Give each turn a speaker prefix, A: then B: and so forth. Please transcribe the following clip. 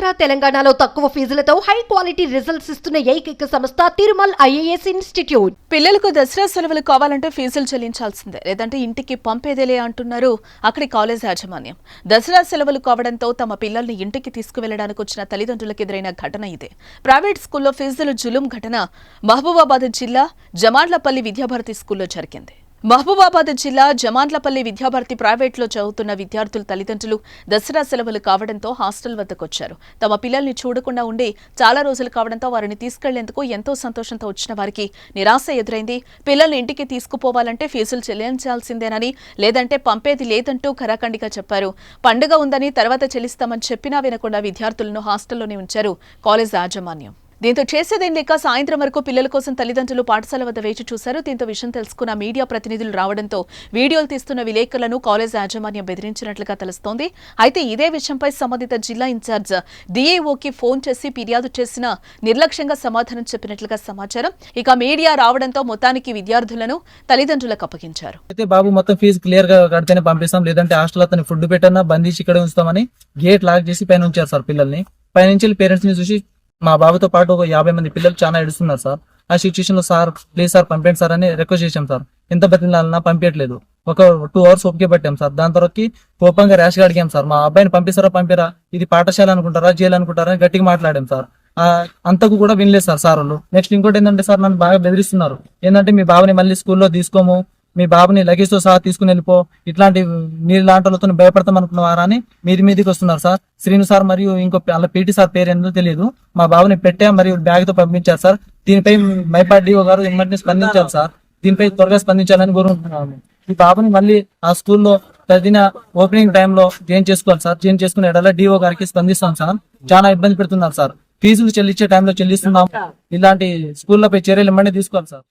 A: ఆంధ్ర తెలంగాణలో తక్కువ ఫీజులతో high quality results ఇస్తున్న ఏకైక సంస్థ తిరుమల్ ఐఏఎస్ ఇన్స్టిట్యూట్.
B: పిల్లలకు దసరా సెలవులు కావాలంటే ఫీజులు చెల్లించాల్సిందే, లేదంటే ఇంటికి పంపేదేలే అంటున్నారు అక్కడి కాలేజ్ యాజమాన్యం. దసరా సెలవులు కావడంతో తమ పిల్లల్ని ఇంటికి తీసుకువెళ్లడానికి వచ్చిన తల్లిదండ్రులకు ఎదురైన ఘటన ఇదే. ప్రైవేట్ స్కూల్లో ఫీజులు జులుం ఘటన మహబూబాబాద్ జిల్లా జమాన్లపల్లి విద్యాభారతి స్కూల్లో జరిగింది. మహబూబాబాద్ జిల్లా జమాన్లపల్లి విద్యాభారతి ప్రైవేట్లో చదువుతున్న విద్యార్థుల తల్లిదండ్రులు దసరా సెలవులు కావడంతో హాస్టల్ వద్దకొచ్చారు. తమ పిల్లల్ని చూడకుండా ఉండి చాలా రోజులు కావడంతో వారిని తీసుకెళ్లేందుకు ఎంతో సంతోషంతో వచ్చిన వారికి నిరాశ ఎదురైంది. పిల్లల్ని ఇంటికి తీసుకుపోవాలంటే ఫీజులు చెల్లించాల్సిందేనని, లేదంటే పంపేది లేదంటూ ఖరాఖండిగా చెప్పారు. పండుగ ఉందని తర్వాత చెల్లిస్తామని చెప్పినా వినకుండా విద్యార్థులను హాస్టల్లోనే ఉంచారు కాలేజ్ యాజమాన్యం. దీంతో చేసేదేం లేక సాయంత్రం వరకు పిల్లల కోసం తల్లిదండ్రులు పాఠశాల వద్ద వేచి చూశారు. దీంతో విషయం తెలుసుకున్న మీడియా ప్రతినిధులు రావడంతో వీడియోలు తీస్తున్న విలేకరులను కాలేజ్ యాజమాన్యం బెదిరించినట్లుగా తెలుస్తోంది. అయితే ఇదే విషయంపై సంబంధిత జిల్లా ఇన్ఛార్జ్ డీఏఓకి ఫోన్ చేసి ఫిర్యాదు చేసినా నిర్లక్ష్యంగా సమాధానం చెప్పినట్లుగా సమాచారం. ఇక మీడియా రావడంతో మొత్తానికి విద్యార్థులను తల్లిదండ్రులకు అప్పగించారు.
C: అయితే బాబు మొత్తం ఫీజు క్లియర్ గా కడితేనే పంపిస్తాం, లేదంటే హాస్టల్ అతని ఫుడ్ పెట్టన్నా బంధించి ఇక్కడ ఉంచుతామని గేట్ లాక్ చేసి పైన ఉంచారు సార్. పిల్లల్ని పైనుంచి పేరెంట్స్ ని చూసి మా బాబుతో పాటు ఒక 50 మంది పిల్లలు చాలా ఏడుస్తున్నారు సార్. ఆ సిచ్యువేషన్ లో సార్ ప్లీజ్ సార్ పంపండి సార్ అని రిక్వెస్ట్ చేశాం సార్. ఎంత బతిలాలన్నా పంపించట్లేదు. ఒక 2 hours ఓపిక పట్టాం సార్. దాని తర్వాత కోపంగా ర్యాష్ గా అడిగాం సార్, మా అబ్బాయిని పంపిస్తారా పంపిరా, ఇది పాఠశాల అనుకుంటారా జైలు అనుకుంటారా అని గట్టిగా మాట్లాడాం సార్. అంతకు కూడా వినలేదు సార్ వాళ్ళు. నెక్స్ట్ ఇంకోటి ఏంటంటే సార్ నన్ను బాగా బెదిరిస్తున్నారు. ఏంటంటే మీ బాబుని మళ్ళీ స్కూల్లో తీసుకోము, మీ బాబుని లగేజ్ తో సహా తీసుకుని వెళ్ళిపో, ఇట్లాంటి మీరు లాంటి వాళ్ళతో భయపడతాం అనుకున్నవారా అని మీదికి వస్తున్నారు సార్. శ్రీను సార్ మరియు ఇంకో అలా పీటీ సార్ పేరు ఏందో తెలియదు, మా బాబుని పెట్టా మరియు బ్యాగ్ తో పంపించారు సార్. దీనిపై మైపాడ్ డిఓ గారు వెంటనే స్పందించారు సార్. దీనిపై త్వరగా స్పందించాలని కోరుకుంటున్నాను. ఈ బాబుని మళ్ళీ ఆ స్కూల్లో తదిన ఓపెనింగ్ టైంలో జాయిన్ చేసుకోవాలి సార్. జాయిన్ చేసుకునే ఎడల డిఓ గారికి స్పందిస్తాం సార్. చాలా ఇబ్బంది పెడుతున్నారు సార్. ఫీజులు చెల్లించే టైంలో చెల్లిస్తున్నాం. ఇలాంటి స్కూళ్లపై చర్యలు ఇమ్మని తీసుకోవాలి సార్.